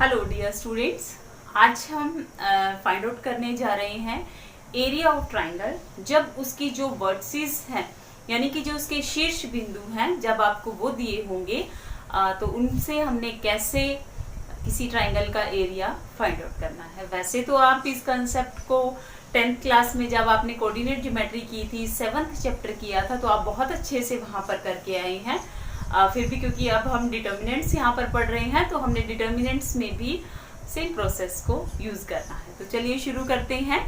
Hello dear students, आज हम find out करने जा रहे हैं एरिया ऑफ ट्राइंगल जब उसकी जो वर्टिसेस हैं, यानी कि जो उसके शीर्ष बिंदु हैं, जब आपको वो दिए होंगे तो उनसे हमने कैसे किसी ट्राइंगल का एरिया फाइंड आउट करना है। वैसे तो आप इस कंसेप्ट को 10th क्लास में जब आपने कोऑर्डिनेट ज्योमेट्री की थी, 7th चैप्टर किया था, तो आप बहुत अच्छे से वहां पर करके आए हैं। फिर भी क्योंकि अब हम डिटर्मिनेंट्स यहाँ पर पढ़ रहे हैं तो हमने डिटर्मिनेंट्स में भी सेम प्रोसेस को यूज करना है। तो चलिए शुरू करते हैं।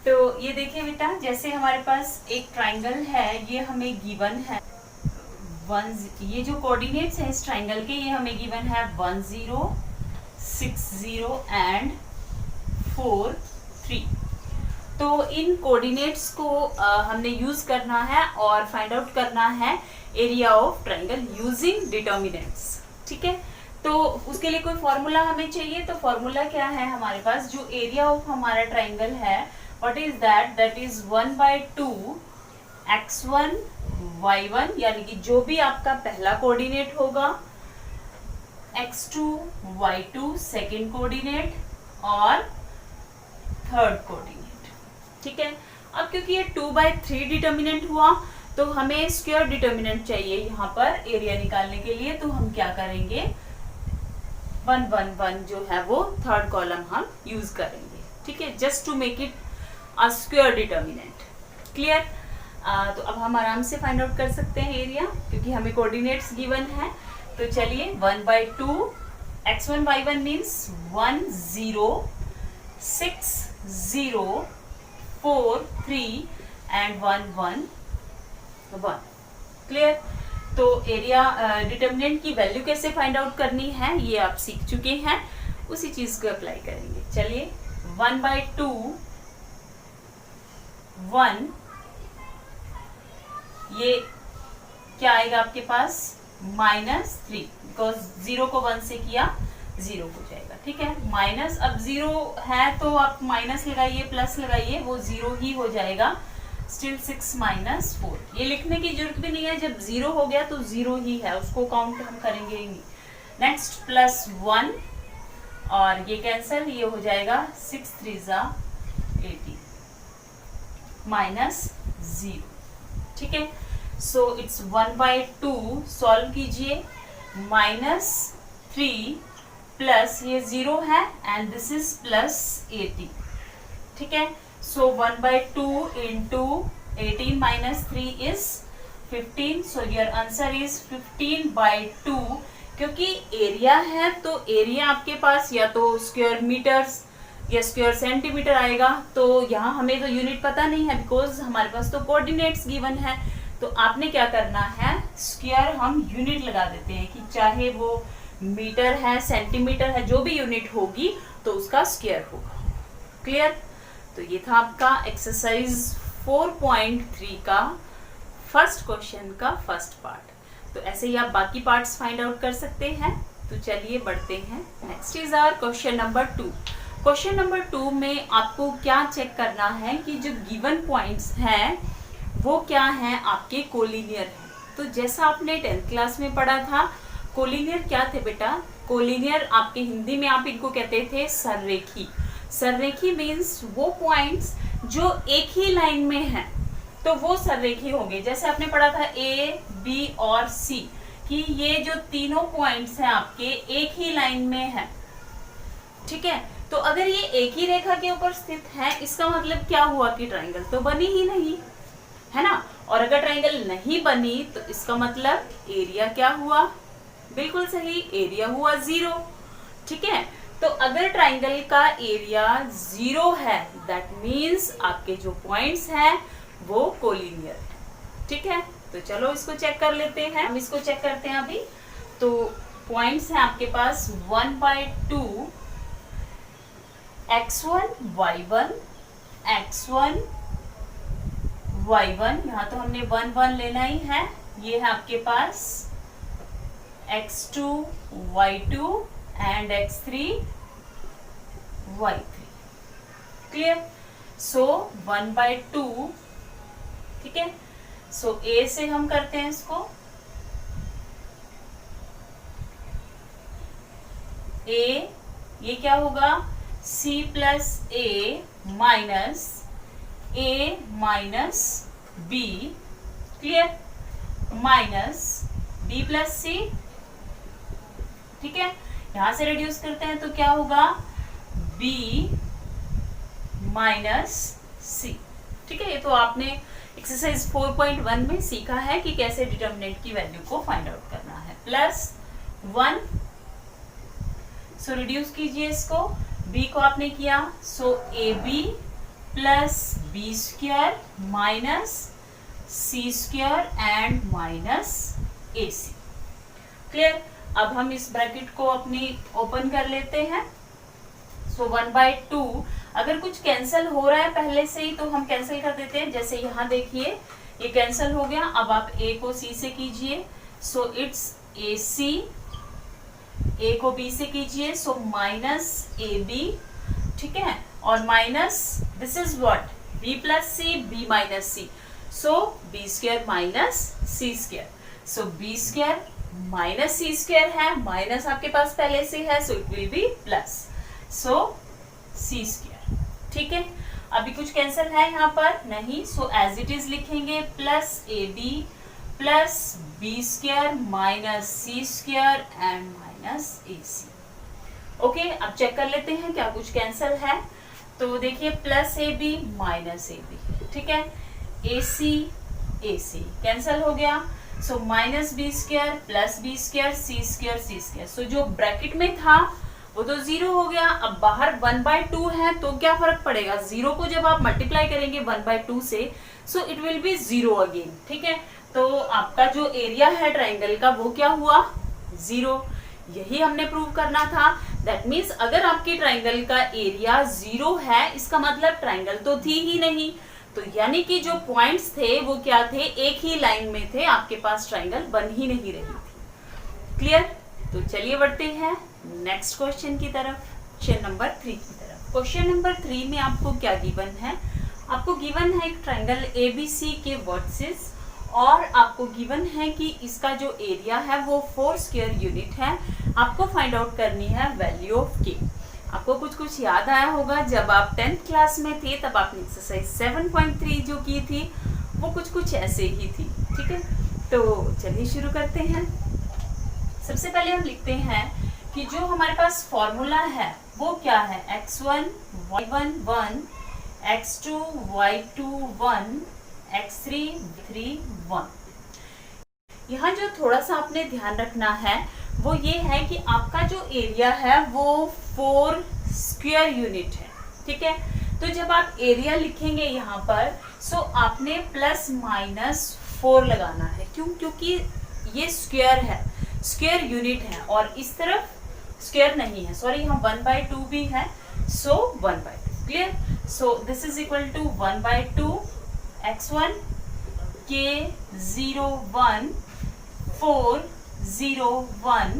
तो ये देखिए बेटा, जैसे हमारे पास एक ट्राइंगल है, ये हमें गिवन है ये जो कोऑर्डिनेट्स हैं इस ट्राइंगल के, ये हमें गिवन है 1 0 6 0 एंड 4 3। तो इन कोऑर्डिनेट्स को हमने यूज करना है और फाइंड आउट करना है area of triangle using determinants. ठीक है, तो उसके लिए कोई फॉर्मूला हमें चाहिए। तो फॉर्मूला क्या है हमारे पास, जो एरिया ऑफ हमारा ट्राइंगल है, what is that is 1/2 x1 y1, यानी कि जो भी आपका पहला कोऑर्डिनेट होगा, x2 y2 सेकेंड कोऑर्डिनेट और थर्ड कोऑर्डिनेट। ठीक है, अब क्योंकि ये 2/3 डिटर्मिनेंट हुआ तो हमें स्क्वायर डिटर्मिनेंट चाहिए यहाँ पर एरिया निकालने के लिए। तो हम क्या करेंगे, 1 1 1 जो है वो थर्ड कॉलम हम यूज करेंगे। ठीक है, just to make it a square determinant. Clear? तो अब हम आराम से फाइंड आउट कर सकते हैं एरिया, क्योंकि हमें कोऑर्डिनेट्स गिवन है। तो चलिए, 1/2 x1 y1 means 1 0 6 0 4 3 and 1 1 1। Clear? तो एरिया डिटर्मिनेंट की वैल्यू कैसे फाइंड आउट करनी है ये आप सीख चुके हैं, उसी चीज को अप्लाई करेंगे। चलिए, 1/2 1, ये क्या आएगा आपके पास, -3, बिकॉज 0 को 1 से किया 0 हो जाएगा। ठीक है, माइनस, अब 0 है तो आप माइनस लगाइए, प्लस लगाइए, वो 0 ही हो जाएगा। स्टिल 6 - 4, ये लिखने की जरूरत भी नहीं है, जब 0 हो गया तो 0 ही है, उसको काउंट हम करेंगे ही नहीं। नेक्स्ट +1 और ये कैंसिल, ये हो जाएगा 6 3 18 -0। ठीक है, सो इट्स 1/2, सॉल्व कीजिए, -3 प्लस ये 0 है एंड दिस इज +80। ठीक है, so 1/2 into 18 minus 3 is 15, so your answer is 15/2। क्योंकि एरिया है तो एरिया आपके पास या तो स्क्वायर मीटर्स या स्क्वायर सेंटीमीटर आएगा। तो यहाँ हमें तो यूनिट पता नहीं है, बिकॉज हमारे पास तो कोऑर्डिनेट्स गिवन है। तो आपने क्या करना है, स्क्वायर हम यूनिट लगा देते हैं कि चाहे वो मीटर है, सेंटीमीटर है, जो भी यूनिट होगी तो उसका स्क्वायर होगा। क्लियर? तो ये था आपका एक्सरसाइज 4.3 का फर्स्ट क्वेश्चन का फर्स्ट पार्ट। तो ऐसे ही आप बाकी पार्ट्स फाइंड आउट कर सकते हैं। तो चलिए बढ़ते हैं। Next is our question number 2। Question number 2 में आपको क्या चेक करना है कि जो गिवन पॉइंट्स हैं वो क्या हैं, आपके कोलिनियर हैं। तो जैसा आपने 10th क्लास में पढ़ा था, कोलिनियर क्या थे बेटा, कोलिनियर आपके हिंदी में आप इनको कहते थे सररेखी। सररेखी मीन्स वो पॉइंट्स जो एक ही लाइन में हैं, तो वो सररेखी होंगे। जैसे आपने पढ़ा था A, B और C कि ये जो तीनों पॉइंट्स हैं आपके एक ही लाइन में हैं। ठीक है, तो अगर ये एक ही रेखा के ऊपर स्थित है, इसका मतलब क्या हुआ कि ट्राइंगल तो बनी ही नहीं, है ना। और अगर ट्राइंगल नहीं बनी तो इसका मतलब एरिया क्या हुआ, बिल्कुल सही, एरिया हुआ 0। ठीक है, तो अगर ट्राइंगल का एरिया 0 है, दैट मीन्स आपके जो पॉइंट्स हैं वो कोलिनियर है। ठीक है, तो चलो इसको चेक कर लेते हैं। हम इसको चेक करते हैं अभी। तो पॉइंट्स हैं आपके पास 1/2 x1 y1 x1 y1, यहाँ तो हमने 1 1 लेना ही है। ये है आपके पास x2 y2 and x3 y3। Clear? सो 1/2। ठीक है, सो A से हम करते हैं इसको, A ये क्या होगा, c plus A minus a minus b, clear, minus b plus c, ठीक है। यहां से रिड्यूस करते हैं तो क्या होगा, b माइनस c, ठीक है। ये तो आपने एक्सरसाइज 4.1 में सीखा है कि कैसे डिटर्मिनेंट की वैल्यू को फाइंड आउट करना है। प्लस 1, सो रिड्यूस कीजिए इसको, b को आपने किया, so A B plus B square minus C square and minus A C, clear. अब हम इस ब्रैकेट को अपनी ओपन कर लेते हैं, सो 1/2, अगर कुछ कैंसिल हो रहा है पहले से ही तो हम कैंसिल कर देते हैं, जैसे यहाँ देखिए ये कैंसिल हो गया। अब आप a को c से कीजिए, so it's A C, a को b से कीजिए, सो माइनस ए बी, ठीक है, और minus this is what, b plus C, b minus C, so b square minus C square, so b square minus C square है, minus आपके पास पहले से है, so it will be plus, so C square, ठीक है। अभी कुछ कैंसिल है यहाँ पर नहीं, सो एज इट इज लिखेंगे, plus A B plus B square minus C square and minus A C, okay. अब चेक कर लेते हैं क्या कुछ कैंसिल है, तो देखिए plus A B minus A B, ठीक है, ए सी कैंसिल हो गया, so minus B square plus B square C square C square, so जो ब्रैकेट में था वो तो 0 हो गया। अब बाहर 1/2 है तो क्या फर्क पड़ेगा, 0 को जब आप मल्टीप्लाई करेंगे 1/2 से, सो इट विल बी 0 अगेन, ठीक है। तो आपका जो एरिया है ट्राइंगल का वो क्या हुआ, 0, यही हमने प्रूव करना था। दैट मीन्स अगर आपके ट्राइंगल का एरिया 0 है, इसका मतलब ट्राइंगल तो थी ही नहीं, तो यानी कि जो पॉइंट्स थे वो क्या थे, एक ही लाइन में थे, आपके पास ट्राइंगल बन ही नहीं रही थी, क्लियर। तो चलिए बढ़ते हैं नेक्स्ट क्वेश्चन की तरफ, क्वेश्चन नंबर 3 की तरफ। क्वेश्चन नंबर 3 में आपको क्या गिवन है, आपको गिवन है एक ट्राइंगल एबीसी के वर्टिसेस, और आपको गिवन है कि इसका जो एरिया है वो 4 स्क्वायर यूनिट है। आपको फाइंड आउट करनी है वैल्यू ऑफ के। आपको कुछ याद आया होगा, जब आप 10th क्लास में थे तब आपने एक्सरसाइज 7.3 जो की थी वो कुछ ऐसे ही थी, ठीक है। तो चलिए शुरू करते हैं। सबसे पहले हम लिखते हैं कि जो हमारे पास फॉर्मूला है वो क्या है, x1 y1 1, x2 y2 1, x3 y3 1। यहाँ जो थोड़ा सा आपने ध्यान रखना है वो ये है कि आपका जो एरिया है वो 4 स्क्वायर यूनिट है, ठीक है। तो जब आप एरिया लिखेंगे यहाँ पर, सो आपने प्लस माइनस 4 लगाना है, क्यों, क्योंकि ये स्क्वायर है, स्क्वायर यूनिट है, और इस तरफ स्क्वायर नहीं है, सॉरी यहाँ 1/2 भी है, so 1/2, clear. So this is equal to 1/2 x1 k 0 1 4 0 1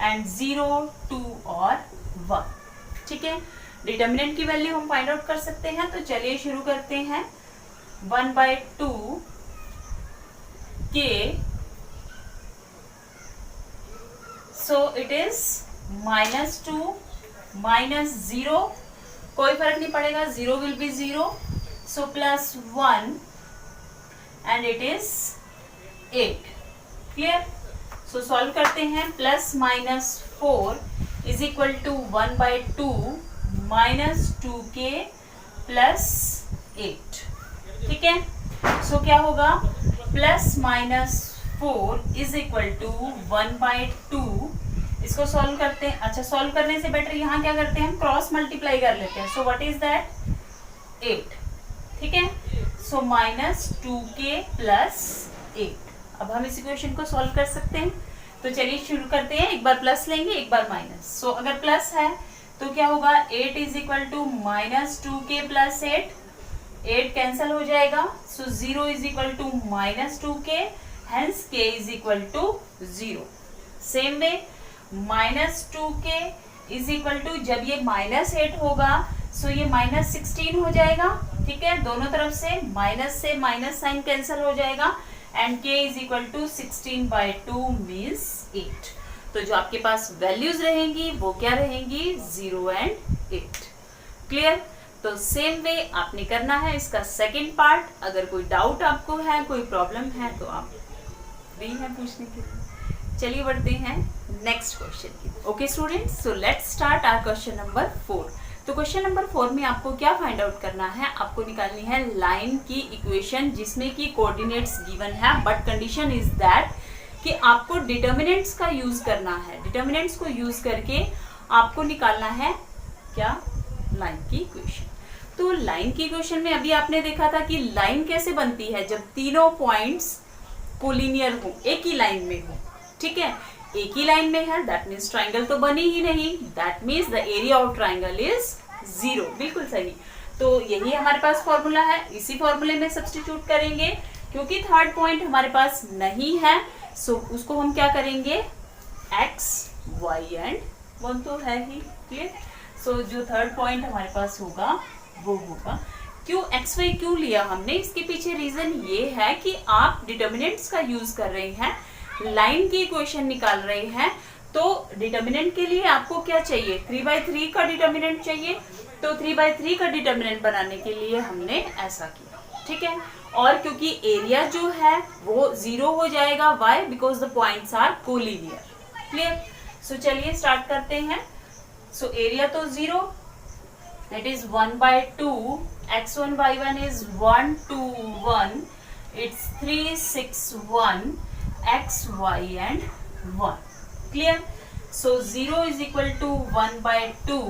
and 0 2 और 1, ठीक है। डिटर्मिनेंट की वैल्यू हम फाइंड आउट कर सकते हैं, तो चलिए शुरू करते हैं। 1/2 k, so it is -2 -0, कोई फर्क नहीं पड़ेगा, 0 will be 0, so +1 and it is 8, clear। so solve करते हैं, +-4 is equal to 1/2 -2k +8, ठीक है। so क्या होगा, +-4 is equal to 1/2, इसको सॉल्व करते हैं। अच्छा, सॉल्व करने से बेटर यहाँ क्या करते हैं, हम क्रॉस मल्टीप्लाई कर लेते हैं, सो व्हाट इज दैट, 8, ठीक है। सो -2k + 8। अब हम इस इक्वेशन को सॉल्व कर सकते हैं, तो चलिए शुरू करते हैं। एक बार प्लस लेंगे, एक बार माइनस। सो अगर प्लस है तो क्या होगा, 8 is equal to -2k + 8, 8 cancel हो जाएगा, सो 0 is equal to -2k, hence k is equal to 0। Same way -2k is equal to, जब ये -8 होगा सो ये -16 हो जाएगा, ठीक है। दोनों तरफ से माइनस साइन कैंसिल हो जाएगा, and k is equal to 16/2 means 8। तो तो जो आपके पास वैल्यूज रहेंगी वो क्या रहेंगी, 0 एंड 8। क्लियर। तो सेम वे आपने करना है इसका सेकंड पार्ट। अगर कोई डाउट आपको है, कोई प्रॉब्लम है तो आप फ्री हैं पूछने के लिए। चलिए बढ़ते हैं नेक्स्ट क्वेश्चन की। Okay students, so let's start our question number 4। तो क्वेश्चन नंबर 4 में आपको क्या फाइंड आउट करना है, आपको निकालनी है लाइन की इक्वेशन जिसमें कि कोऑर्डिनेट्स गिवन है, बट कंडीशन इज दैट कि आपको डिटर्मिनेंट्स का यूज करना है। डिटर्मिनेंट्स को यूज करके आपको निकालना है क्या, लाइन की इक्वेशन। तो लाइन की इक्वेशन में अभी आपने देखा था कि लाइन कैसे बनती है, जब तीनों पॉइंट्स कोलिनियर हो, एक ही लाइन में हो। ठीक है, एक ही लाइन में है, दैट मीन्स ट्राइंगल तो बनी ही नहीं, that means the area of triangle is 0। बिल्कुल सही। तो यही हमारे पास फॉर्मूला है, इसी फॉर्मूले में सब्स्टिट्यूट करेंगे। क्योंकि थर्ड पॉइंट हमारे पास नहीं है, सो उसको हम क्या करेंगे, x, y एंड 1 तो है ही। क्लियर। सो जो थर्ड पॉइंट हमारे पास होगा वो होगा, क्यों एक्स वाई क्यों लिया हमने, इसके पीछे रीजन ये है कि आप डिटर्मिनेंट्स का यूज कर रहे हैं, लाइन की इक्वेशन निकाल रहे हैं। तो डिटर्मिनेंट के लिए आपको क्या चाहिए, 3/3 का डिटर्मिनेंट चाहिए। तो 3/3 का डिटर्मिनेंट बनाने के लिए हमने ऐसा किया। ठीक है। और क्योंकि एरिया जो है वो 0 हो जाएगा, why, because the points are collinear. Clear. So चलिए स्टार्ट करते हैं। सो एरिया तो 0, that is 1/2, x1 y1 is 1 2 1, it's 3 6 1, x y and 1. Clear. So 0 is equal to 1/2,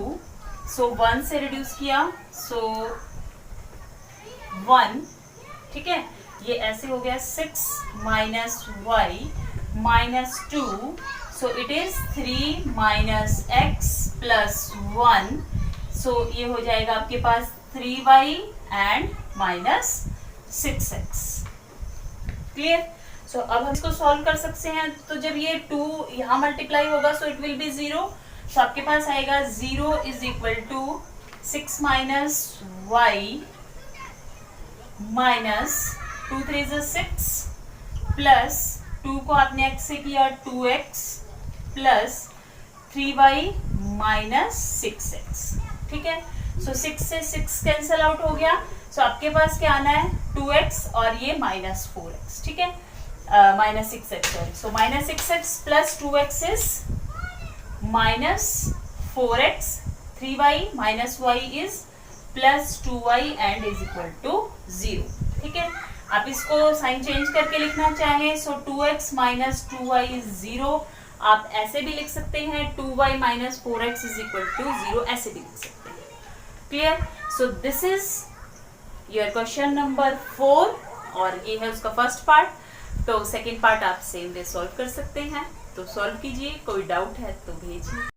so 1 से reduce किया, so 1। ठीक है, ये ऐसे हो गया 6 minus y minus 2, so it is 3 minus x plus 1, सो ये हो जाएगा आपके पास 3y and minus 6x। Clear. So अब हम इसको सॉल्व कर सकते हैं। तो जब ये 2 यहाँ मल्टीप्लाई होगा so it will be 0। So आपके पास आएगा 0 is equal to 6 minus y minus 2 3 is 6 plus 2 को आपने x से किया 2x plus 3y minus 6x। ठीक है। सो 6 से 6 कैंसल आउट हो गया। सो आपके पास क्या आना है, 2x और ये माइनस 4x। ठीक है, minus 6x, sorry. So minus 6x plus 2x is minus 4x, 3y minus y is plus 2y and is equal to 0। ठीक है, आप इसको साइन चेंज करके लिखना चाहें, सो 2x माइनस 2y इज 0। आप ऐसे भी लिख सकते हैं 2y minus 4x is equal to 0, ऐसे भी लिख सकते हैं। Clear. So this is your question number 4 और ये है उसका फर्स्ट पार्ट। तो सेकंड पार्ट आप सेम वे सॉल्व कर सकते हैं, तो सॉल्व कीजिए। कोई डाउट है तो भेजिए।